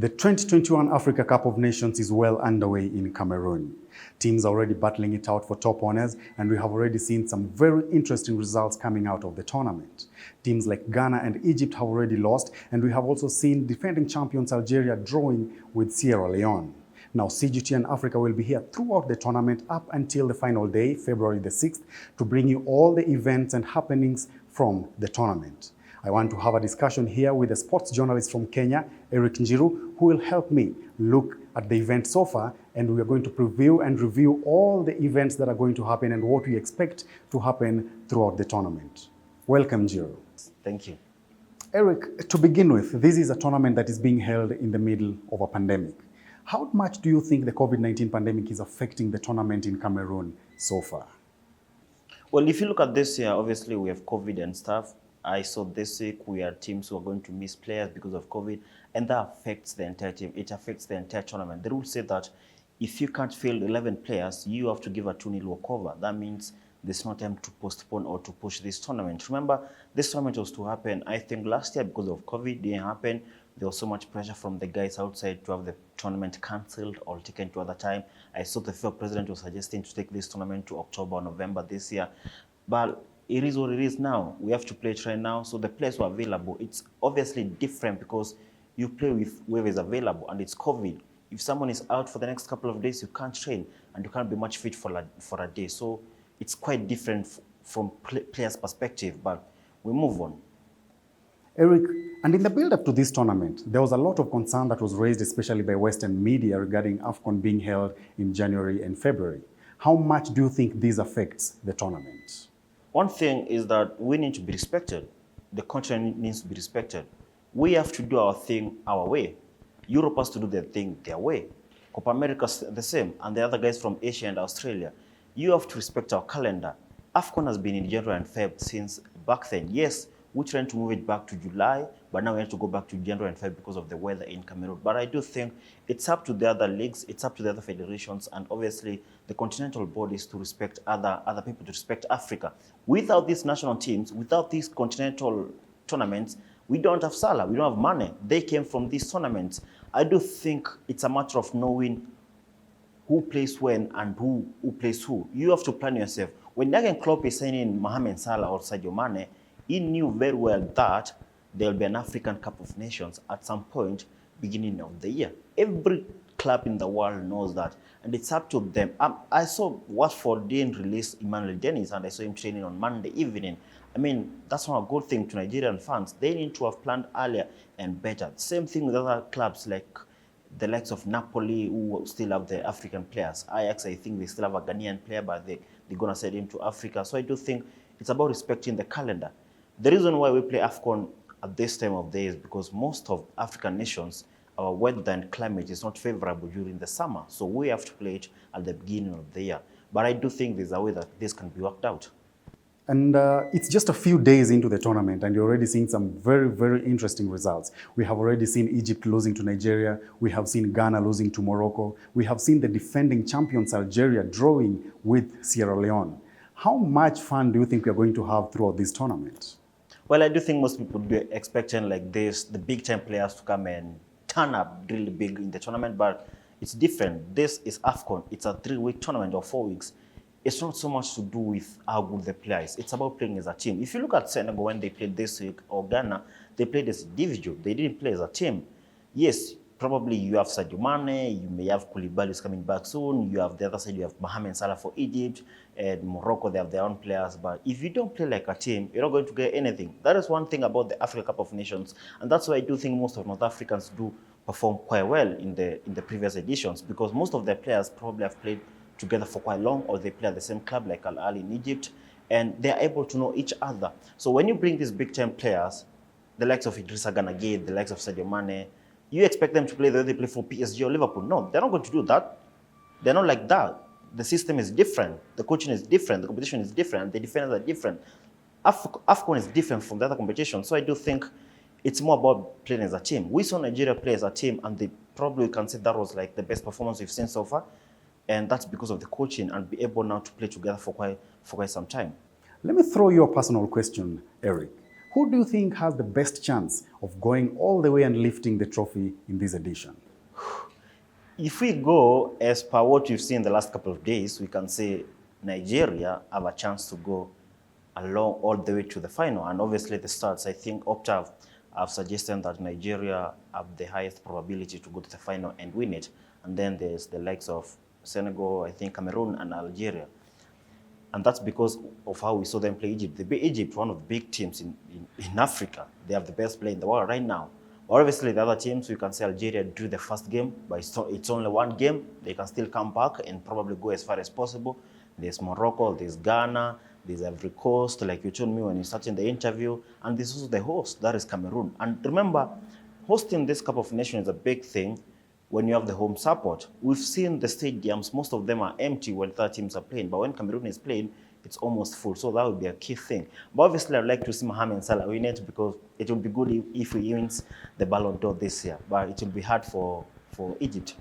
The 2021 Africa Cup of Nations is well underway in Cameroon. Teams are already battling it out for top honors, and we have already seen some very interesting results coming out of the tournament. Teams like Ghana and Egypt have already lost, and we have also seen defending champions Algeria drawing with Sierra Leone. Now, CGTN Africa will be here throughout the tournament up until the final day, February the 6th, to bring you all the events and happenings from the tournament. I want to have a discussion here with a sports journalist from Kenya, Eric Njiru, who will help me look at the event so far, and we are going to preview and review all the events that are going to happen and what we expect to happen throughout the tournament. Welcome, Njiru. Thank you. Eric, to begin with, this is a tournament that is being held in the middle of a pandemic. How much do you think the COVID-19 pandemic is affecting the tournament in Cameroon so far? Well, if you look at this year, obviously we have COVID and stuff. I saw this week we are teams who are going to miss players because of COVID, and that affects the entire team. It affects the entire tournament. The rules say that if you can't field 11 players, you have to give a 2-0 walkover. That means there's no time to postpone or to push this tournament. Remember, this tournament was to happen, I think, last year because of COVID. It didn't happen. There was so much pressure from the guys outside to have the tournament cancelled or taken to other time. I saw the FIFA president was suggesting to take this tournament to October or November this year. But it is what it is now. We have to play it right now. So the players who are available, it's obviously different because you play with whoever is available, and it's COVID. If someone is out for the next couple of days, you can't train and you can't be much fit for a day. So it's quite different from players' perspective, but we move on. Eric, and in the build-up to this tournament, there was a lot of concern that was raised, especially by Western media, regarding AFCON being held in January and February. How much do you think this affects the tournament? One thing is that we need to be respected. The continent needs to be respected. We have to do our thing our way. Europe has to do their thing their way. Copa America's the same, and the other guys from Asia and Australia. You have to respect our calendar. AFCON has been in January and Feb since back then. Yes, we're trying to move it back to July, but now we have to go back to January and Feb because of the weather in Cameroon. But I do think it's up to the other leagues, it's up to the other federations, and obviously the continental bodies to respect other people, to respect Africa. Without these national teams, without these continental tournaments, we don't have Salah, we don't have Mane. They came from these tournaments. I do think it's a matter of knowing who plays when and who plays who. You have to plan yourself. When Jurgen Klopp is signing Mohamed Salah or Sadio Mane, he knew very well that there will be an African Cup of Nations at some point beginning of the year. Every club in the world knows that, and it's up to them. I saw Watford didn't release Emmanuel Dennis, and I saw him training on Monday evening. I mean, that's not a good thing to Nigerian fans. They need to have planned earlier and better. Same thing with other clubs like the likes of Napoli, who still have the African players. Ajax, I think they still have a Ghanaian player, but they're going to send him to Africa. So I do think it's about respecting the calendar. The reason why we play AFCON at this time of day is because most of African nations, our weather and climate is not favorable during the summer. So we have to play it at the beginning of the year. But I do think there's a way that this can be worked out. And it's just a few days into the tournament, and you're already seeing some very, very interesting results. We have already seen Egypt losing to Nigeria. We have seen Ghana losing to Morocco. We have seen the defending champions Algeria drawing with Sierra Leone. How much fun do you think we're going to have throughout this tournament? Well, I do think most people would be expecting like this, the big-time players to come and turn up really big in the tournament, but it's different. This is AFCON. It's a 3-week tournament or 4 weeks. It's not so much to do with how good the player is. It's about playing as a team. If you look at Senegal when they played this week, or Ghana, they played as individual. They didn't play as a team. Yes, probably you have Sadio Mane, you may have Koulibaly who's coming back soon, you have the other side, you have Mohamed Salah for Egypt, and Morocco, they have their own players. But if you don't play like a team, you're not going to get anything. That is one thing about the Africa Cup of Nations, and that's why I do think most of North Africans do perform quite well in the previous editions, because most of their players probably have played together for quite long, or they play at the same club like Al-Ahly in Egypt, and they're able to know each other. So when you bring these big-time players, the likes of Idrissa Gana Gueye, the likes of Sadio Mane, you expect them to play the way they play for PSG or Liverpool. No, they're not going to do that. They're not like that. The system is different. The coaching is different. The competition is different. The defenders are different. AFCON is different from the other competition. So I do think it's more about playing as a team. We saw Nigeria play as a team, and they probably can say that was like the best performance we've seen so far. And that's because of the coaching, and be able now to play together for quite some time. Let me throw you a personal question, Eric. Who do you think has the best chance of going all the way and lifting the trophy in this edition? If we go as per what we've seen the last couple of days, we can say Nigeria have a chance to go along all the way to the final. And obviously the stats, I think Opta have suggested that Nigeria have the highest probability to go to the final and win it. And then there's the likes of Senegal, I think Cameroon and Algeria. And that's because of how we saw them play Egypt. Egypt, one of the big teams in Africa. They have the best player in the world right now. Obviously, the other teams, we can say Algeria drew the first game, but it's only one game. They can still come back and probably go as far as possible. There's Morocco, there's Ghana, there's Ivory Coast, like you told me when you started in the interview, and this is the host, that is Cameroon. And remember, hosting this Cup of Nations is a big thing when you have the home support. We've seen the stadiums, most of them are empty when third teams are playing, but when Cameroon is playing, it's almost full. So that would be a key thing. But obviously, I'd like to see Mohamed Salah win it because it will be good if he wins the Ballon d'Or this year. But it will be hard for Egypt.